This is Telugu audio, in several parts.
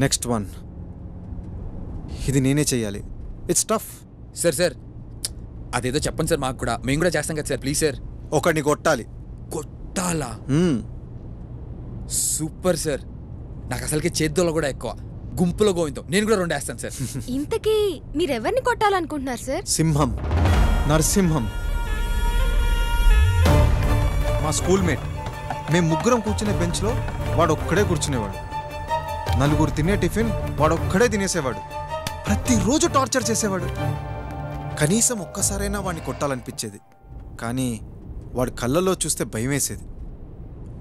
Next one. ఇది నేనే చెయ్యాలి. It's tough. సార్ అదేదో చెప్పండి సార్, మాకు కూడా, మేము కూడా చేస్తాం కదా సార్. Please sir. ఒకడిని కొట్టాలి. కొట్టాలా? Super sir. నాకు అసలుకి చేద్దోలో కూడా ఎక్కువ. గుంపులో గోవిందో. నేను కూడా 2 వేస్తాను సార్. ఇంతకీ మీరెవరిని కొట్టాలనుకుంటున్నారు సార్? సింహం, నరసింహం, మా స్కూల్ మేట్. మేము ముగ్గురం కూర్చునే బెంచ్లో వాడు ఒక్కడే కూర్చునేవాడు. 4 తినే టిఫిన్ వాడు ఒక్కడే తినేసేవాడు. ప్రతిరోజు టార్చర్ చేసేవాడు. కనీసం ఒక్కసారైనా వాడిని కొట్టాలనిపించేది, కానీ వాడు కళ్ళల్లో చూస్తే భయం వేసేది.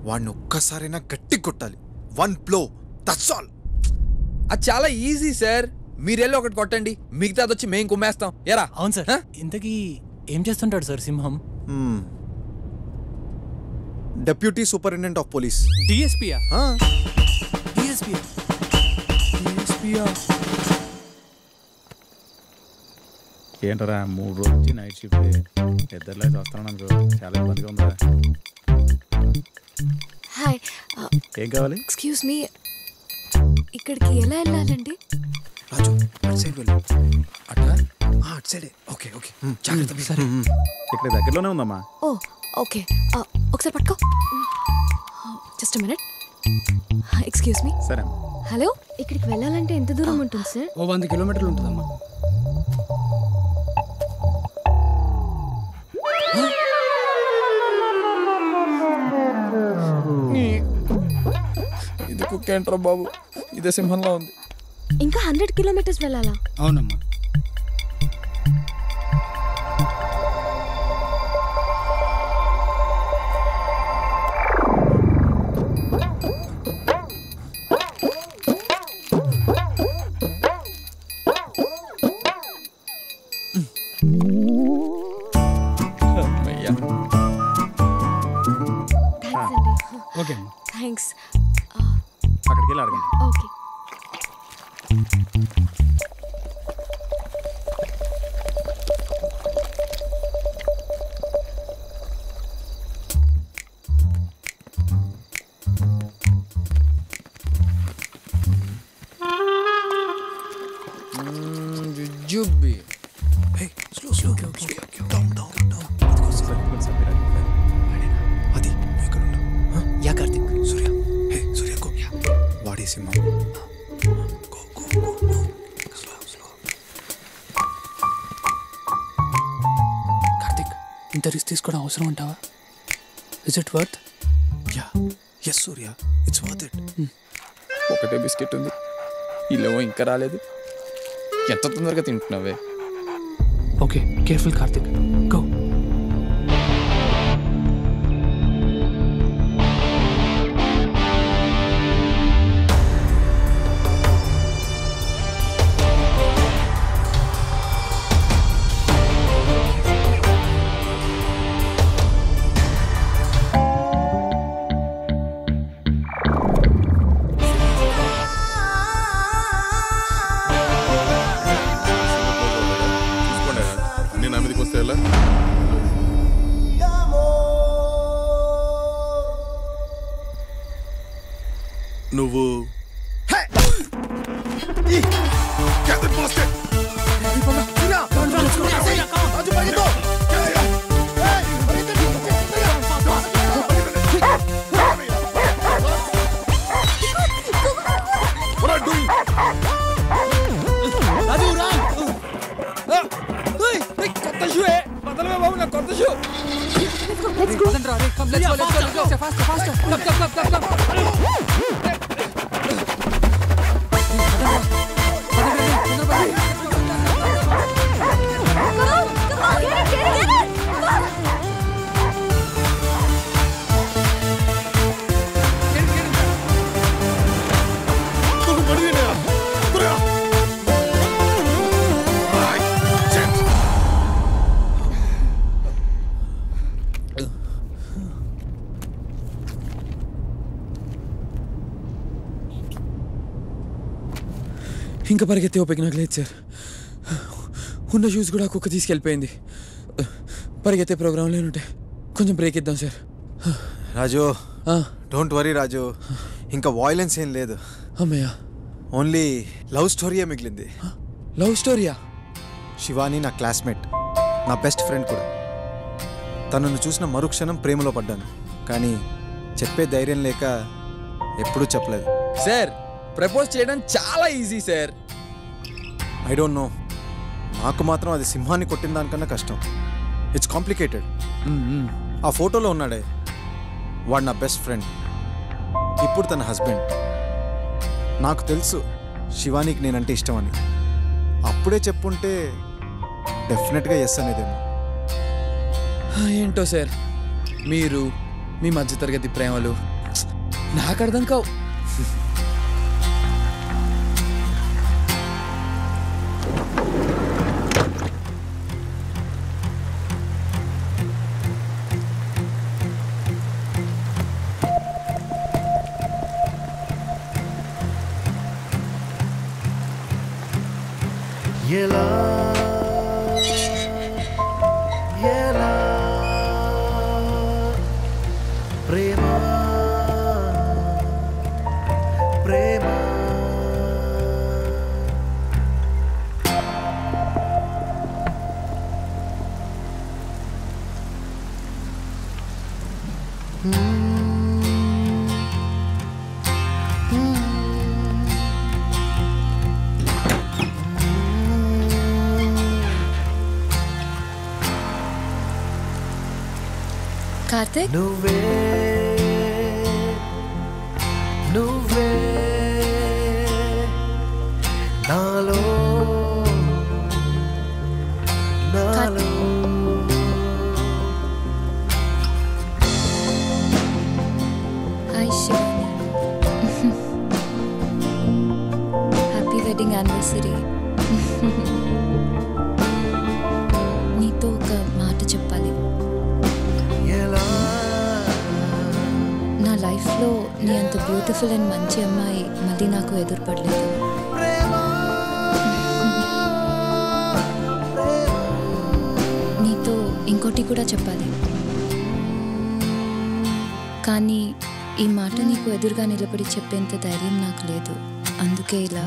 వాడిని ఒక్కసారైనా గట్టి కొట్టాలి. 1 blow, దట్స్ ఆల్. అది చాలా ఈజీ సార్. మీరెళ్ళి ఒకటి కొట్టండి, మిగతాది వచ్చి మేము కుమ్మేస్తాం. ఎరా? అవును సార్. ఇంతకీ ఏం చేస్తుంటాడు sir Simham? Deputy superintendent of police. డిఎస్పీయా? ఏంటరా 3 రోజుల నుంచి నైట్ షిఫ్ట్ ఇద్దరులో వస్తాను అనుకో, చాలా ఇబ్బందిగా ఉందా? హాయ్. ఏం కావాలి? ఎక్స్క్యూజ్ మీ, ఇక్కడికి ఎలా వెళ్ళాలండి? రాజు అటు సైడ్ వెళ్ళు. అట్లా? అటు సైడే. ఓకే జాగ్రత్త. సరే, ఇక్కడ దగ్గరలోనే ఉందమ్మా. ఓ ఓకే, ఒకసారి పట్టుకో. Just minute. Excuse me. సరే. హలో, ఇక్కడికి వెళ్ళాలంటే ఎంత దూరం ఉంటుంది సార్? ఓ 100 కిలోమీటర్లు ఉంటుందమ్మా. ఇది కుక్కేంట్రా బాబు, ఇదే సింహంలో ఉంది. ఇంకా 100 కిలోమీటర్స్ వెళ్ళాలా? అవునమ్మా. ఓకే అమ్మా. థ్యాంక్స్. అక్కడికి వెళ్ళి అడగండి. ఓకే. జుబ్బి. స్లో. అది ఇక్కడ yeah Karthik. Surya. Hey Surya go. వాడే సింహం. స్లో. కార్తిక్, ఇంత రిస్క్ తీసుకోవడం అవసరం అంటావా? Is it worth? Yeah yes Surya, it's worth it. ఒకటే బిస్కెట్ ఉంది, ఇల్లేమో ఇంకా రాలేదు. ఎంత తొందరగా తింటున్నావే? Okay, careful Karthik. గో. నువ్వు కొత్త షూ బదలవే బాబు, నా కొత్త షూ. ఇంకా పరిగెత్తే ఓపిక నాకు లేదు సార్. ఉన్న షూస్ కూడా కుక్క తీసుకెళ్ళిపోయింది. పరిగెత్తే ప్రోగ్రామ్ లేనుంటే కొంచెం బ్రేక్ ఇద్దాం సార్. రాజు, డోంట్ వరీ రాజు, ఇంకా వాయిలెన్స్ ఏం లేదు. అమ్మయ్య. ఓన్లీ లవ్ స్టోరీయే మిగిలింది. లవ్ స్టోరీయా? శివాని నా క్లాస్మేట్, నా బెస్ట్ ఫ్రెండ్ కూడా. తనను చూసిన మరుక్షణం ప్రేమలో పడ్డాను, కానీ చెప్పే ధైర్యం లేక ఎప్పుడూ చెప్పలేదు. సార్, ప్రపోజ్ చేయడం చాలా easy sir. I don't know, నాకు మాత్రం అది సింహాన్ని కొట్టిన దానికన్నా కష్టం. It's complicated. ఆ ఫోటోలో ఉన్నాడే, వాడు నా బెస్ట్ ఫ్రెండ్, ఇప్పుడు తన హస్బెండ్. నాకు తెలుసు శివానికి నేనంటే ఇష్టం అని. అప్పుడే చెప్పుంటే డెఫినెట్గా ఎస్ అనేదేమో. ఏంటో సార్, మీరు మీ మధ్యతరగతి ప్రేమలు నాకు అర్థం కావు. ఎలా ఎలా ప్రేమ ప్రేమ కార్తిక్, నువ్వే నువ్వే నాలో నాలో hi Shivani. Happy wedding anniversary. నీతో ఒక మాట చెప్పాలి. ఎలా నా లైఫ్లో నీ అంత బ్యూటిఫుల్ అండ్ మంచి అమ్మాయి మళ్ళీ నాకు ఎదురుపడలేదు. నీతో ఇంకోటి కూడా చెప్పాలి, కానీ ఈ మాట నీకు ఎదురుగా నిలబడి చెప్పేంత ధైర్యం నాకు లేదు. అందుకే ఇలా.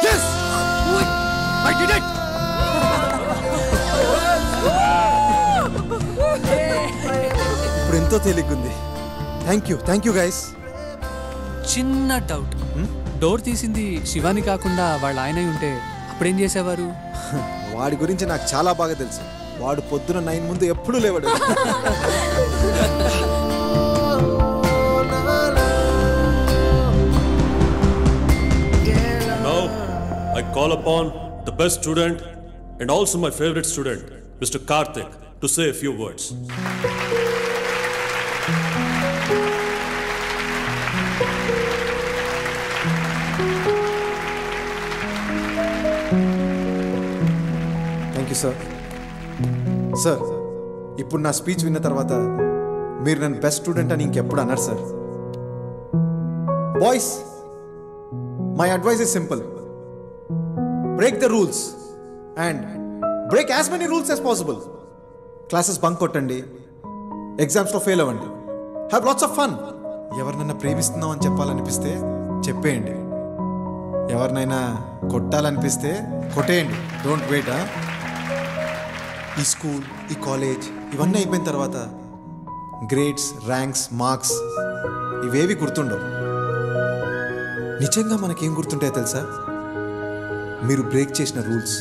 Yes! I did it! ఇప్పుడు ఎంతో తేలిగ్గుంది. Thank you guys. చిన్న డౌట్, డోర్ తీసింది శివాని కాకుండా వాళ్ళ ఆయన ఉంటే అప్పుడేం చేసేవారు? వాడి గురించి నాకు చాలా బాగా తెలుసు. వాడు పొద్దున 9 ముందు ఎప్పుడూ లేవాడు. Now, I call upon the best student and also my favorite student, Mr. Karthik, to say a few words. Thank you sir. Sir, ఇప్పుడు నా స్పీచ్ విన్న తర్వాత మీరు నన్ను బెస్ట్ స్టూడెంట్ అని ఇంకెప్పుడు అన్నారు sir. Boys, my advice is simple. Break the rules and break as many rules as possible. Classes bunk కొట్టండి, ఎగ్జామ్స్లో ఫెయిల్ అవ్వండి, హ్యావ్ లాట్స్ ఆఫ్ ఫన్. ఎవరినన్నా ప్రేమిస్తున్నాం అని చెప్పాలనిపిస్తే చెప్పేయండి. ఎవరినైనా కొట్టాలనిపిస్తే కొట్టేయండి, డోంట్ వెయిట్. ఈ స్కూల్, ఈ కాలేజ్ ఇవన్నీ అయిపోయిన తర్వాత గ్రేడ్స్, ర్యాంక్స్, మార్క్స్ ఇవేవి గుర్తుండవు. నిజంగా మనకేం గుర్తుంటాయో తెలుసా? మీరు బ్రేక్ చేసిన రూల్స్,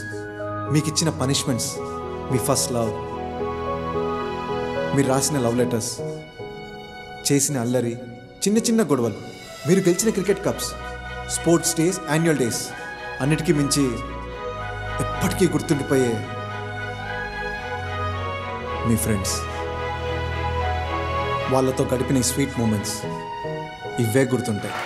మీకు ఇచ్చిన పనిష్మెంట్స్, మీ ఫస్ట్ లవ్, మీరు రాసిన లవ్ లెటర్స్, చేసిన అల్లరి, చిన్న చిన్న గొడవలు, మీరు గెలిచిన cricket cups, sports days, annual days, అన్నిటికీ మించి ఎప్పటికీ గుర్తుండిపోయే మీ ఫ్రెండ్స్, వాళ్ళతో గడిపిన ఈ స్వీట్ మూమెంట్స్, ఇవే గుర్తుంటాయి.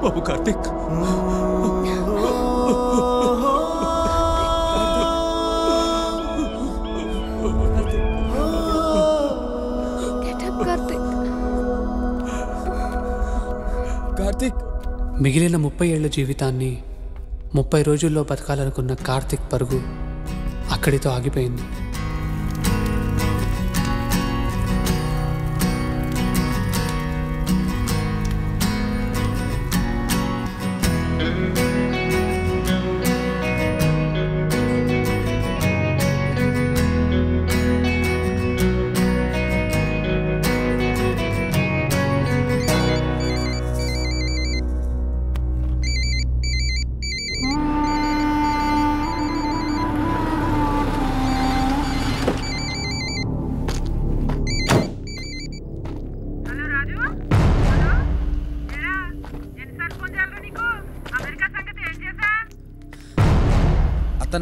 బాబు కార్తిక్, కార్తిక్. మిగిలిన 30 ఏళ్ల జీవితాన్ని 30 రోజుల్లో బతకాలనుకున్న కార్తిక్ పరుగు అక్కడితో ఆగిపోయింది.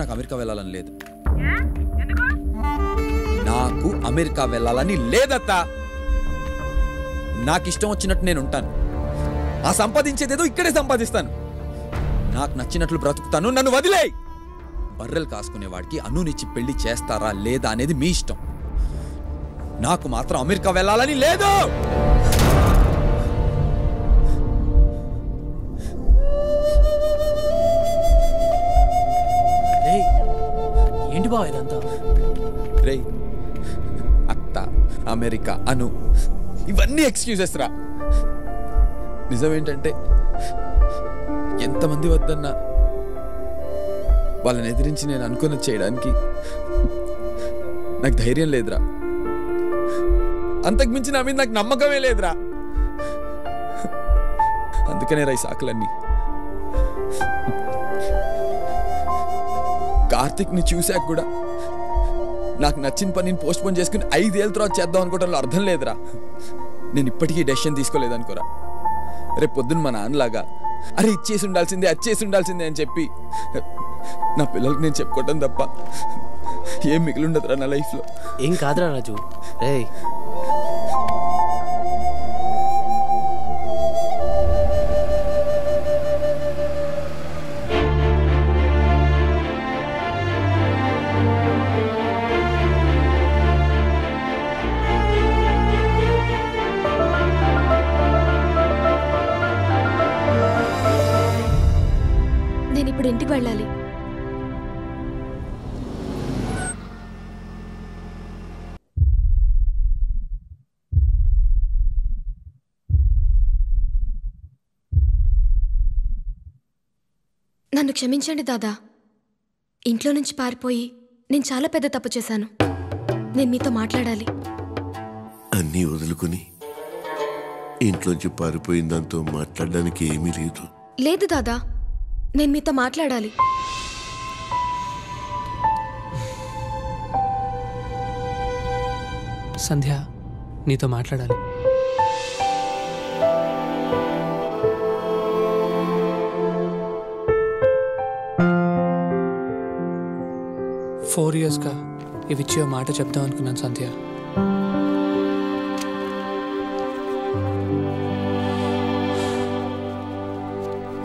నాకు అమెరికా వెళ్ళాలని లేదు. నాకు అమెరికా వెళ్ళాలని లేదత్తా. నాకు ఇష్టం వచ్చినట్టు నేను ఉంటాను. ఆ సంపాదించేదేదో ఇక్కడే సంపాదిస్తాను. నాకు నచ్చినట్లు బ్రతుకుతాను. నన్ను వదిలేయ్. బర్రెలు కాసుకునేవాడికి అనునిచ్చి పెళ్లి చేస్తారా లేదా అనేది మీ ఇష్టం. నాకు మాత్రం అమెరికా వెళ్ళాలని లేదు. ఏంటి బావ ఇదంతా? రే, అత్త, అమెరికా, అను, ఇవన్నీ ఎక్స్క్యూజెస్ రా. నిజమేంటంటే ఎంతమంది వద్దన్నా వాళ్ళని ఎదిరించి నేను అనుకున్నది చేయడానికి నాకు ధైర్యం లేదురా. అంతకు మించి నా మీద నాకు నమ్మకమే లేదురా. అందుకనే రా ఈ సాకులన్నీ. కార్తిక్ని చూశాక కూడా నాకు నచ్చిన పనిని పోస్ట్ పోన్ చేసుకుని 5 ఏళ్ళ తర్వాత చేద్దాం అనుకోవడంలో అర్థం లేదురా. నేను ఇప్పటికీ డెసిషన్ తీసుకోలేదనుకోరా. రేపు పొద్దున్న మా నాన్నలాగా అరే ఇచ్చేసి ఉండాల్సిందే, అచ్చేసి ఉండాల్సిందే అని చెప్పి నా పిల్లలకి నేను చెప్పుకోవటం తప్ప ఏం మిగిలి ఉండదురా నా లైఫ్లో. ఏం కాదురా రాజు. రేయ్, నేను ఇప్పుడు ఇంటికి వెళ్ళాలి. నన్ను క్షమించండి దాదా. ఇంట్లో నుంచి పారిపోయి నేను చాలా పెద్ద తప్పు చేశాను. నేను మీతో మాట్లాడాలి. అన్నీ వదులుకుని ఇంట్లోంచి పారిపోయిన దాంతో మాట్లాడడానికి ఏమీ లేదు. లేదు దాదా, నేను మీతో మాట్లాడాలి. సంధ్య, నీతో మాట్లాడాలి. ఫోర్ ఇయర్స్గా ఇవి ఇచ్చే మాట చెప్దాం అనుకున్నాను సంధ్య.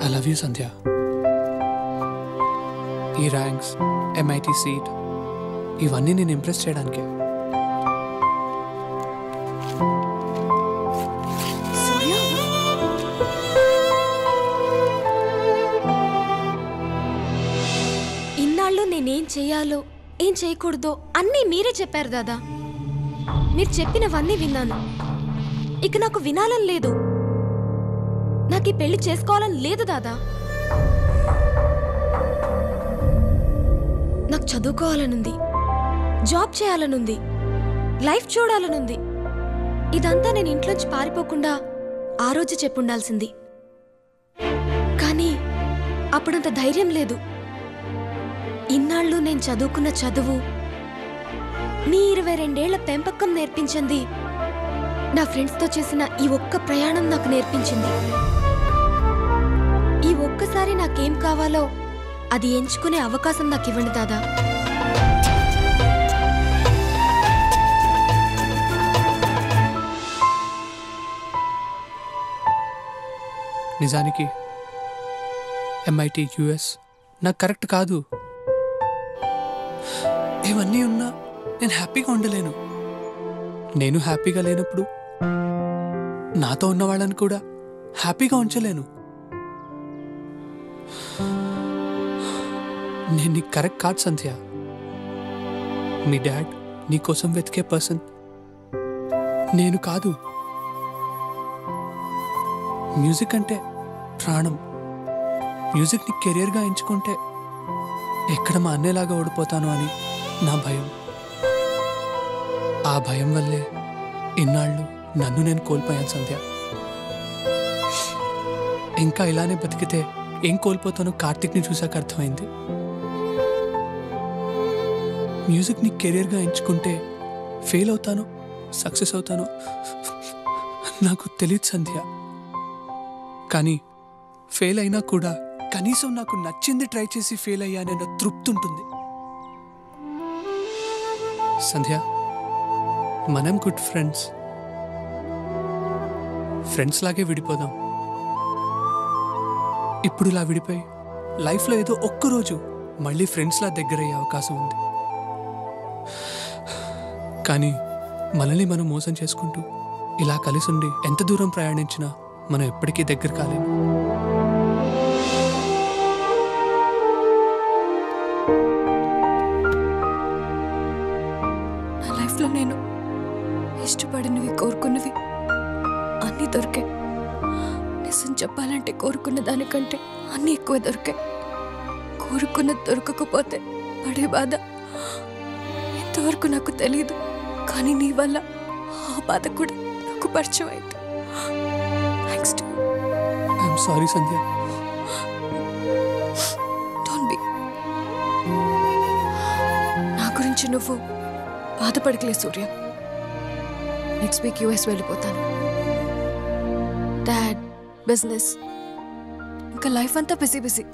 ఐ లవ్ యూ సంధ్య. ఈ ర్యాంక్స్, MIT సీట్, ఇవన్నీ నేను ఇంప్రెస్ చేయడానికే. ఇన్నాళ్ళు నేనేం చెయ్యాలో ఏం చేయకూడదో అన్నీ మీరే చెప్పారు దాదా. మీరు చెప్పినవన్నీ విన్నాను. ఇక నాకు వినాలని లేదు. నాకు ఈ పెళ్లి చేసుకోవాలని లేదు దాదా. నాకు చదువుకోవాలనుంది, జాబ్ చేయాలనుంది, లైఫ్ చూడాలనుంది. ఇదంతా నేను ఇంట్లోంచి పారిపోకుండా ఆ రోజు చెప్పుండాల్సింది. కానీ అప్పుడంత ధైర్యం లేదు. ఇన్నాళ్ళు నేను చదువుకున్న చదువు, మీ 22 ఏళ్ల పెంపకం నేర్పించింది. నా ఫ్రెండ్స్తో చేసిన ఈ ఒక్క ప్రయాణం నాకు నేర్పించింది. ఈ ఒక్కసారి నాకేం కావాలో అది ఎంచుకునే అవకాశం నాకు ఇవ్వండి దాదా. నిజానికి MIT US నాకు కరెక్ట్ కాదు. ఇవన్నీ ఉన్నా నేను హ్యాపీగా ఉండలేను. నేను హ్యాపీగా లేనప్పుడు నాతో ఉన్న వాళ్ళని కూడా హ్యాపీగా ఉంచలేను. నేను నీకు కరెక్ట్ కాదు సంధ్య. మీ డాడ్ నీ కోసం వెతికే పర్సన్ నేను కాదు. మ్యూజిక్ అంటే ప్రాణం. మ్యూజిక్ని కెరియర్గా ఎంచుకుంటే ఎక్కడ మా అన్నేలాగా ఓడిపోతాను అని నా భయం. ఆ భయం వల్లే ఇన్నాళ్ళు నన్ను నేను కోల్పోయాను సంధ్య. ఇంకా ఇలానే బతికితే ఏం కోల్పోతానో కార్తిక్ని చూశాక అర్థమైంది. మ్యూజిక్ని కెరియర్గా ఎంచుకుంటే ఫెయిల్ అవుతానో సక్సెస్ అవుతానో నాకు తెలియదు సంధ్య. కానీ ఫెయిల్ అయినా కూడా కనీసం నాకు నచ్చింది ట్రై చేసి ఫెయిల్ అయ్యానన్న తృప్తి ఉంటుంది. సంధ్య, మనం గుడ్ ఫ్రెండ్స్. ఫ్రెండ్స్ లాగే విడిపోదాం. ఇప్పుడు ఇలా విడిపోయి లైఫ్లో ఏదో ఒక్కరోజు మళ్ళీ ఫ్రెండ్స్లా దగ్గరయ్యే అవకాశం ఉంది. కానీ మనల్ని మనం మోసం చేసుకుంటూ ఇలా కలిసి ఉండి ఎంత దూరం ప్రయాణించినా మనం ఎప్పటికీ దగ్గర కాలేము. నా లైఫ్లో నేను ఇష్టపడినవి కోరుకున్నవి అన్నీ దొరికాయి. నిజం చెప్పాలంటే కోరుకున్న దానికంటే అన్నీ ఎక్కువ దొరికాయి. కోరుకున్నది దొరకకపోతే పడే బాధ ఇంతవరకు నాకు తెలియదు. కానీ నీ వల్ల ఆ బాధ కూడా నాకు పరిచయం అయింది. Thanks to you. I'm sorry Sandhya. Don't be. నా గురించి నువ్వు బాధపడకలే సూర్య. నెక్స్ట్ వీక్ యూఎస్ వెళ్ళిపోతాను. డాడ్, బిజినెస్, ఇంకా లైఫ్ అంతా బిజీ బిజీ.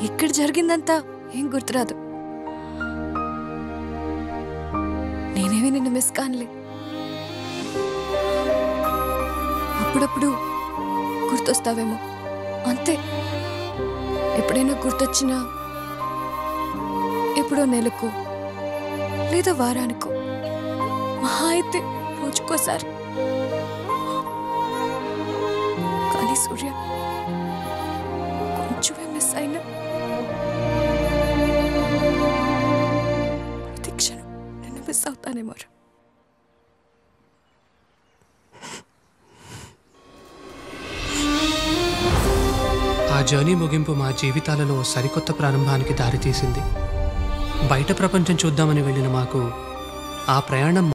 ఇక్కడ జరిగిందంతా ఏం గుర్తురాదు. నేనేమి నిన్ను మిస్ కానులే. అప్పుడప్పుడు గుర్తొస్తావేమో అంతే. ఎప్పుడైనా గుర్తొచ్చినా ఎప్పుడో నెలకో లేదా వారానికో, మహా అయితే రోజుకోసారి. కానీ సూర్య, కొంచెమే మిస్ అయినా ప్రతి క్షణం నిన్ను మిస్ అవుతానేమో. ఆ జర్నీ ముగింపు మా జీవితాలలో సరికొత్త ప్రారంభానికి దారితీసింది. బయట ప్రపంచం చూద్దామని వెళ్ళిన మాకు ఆ ప్రయాణం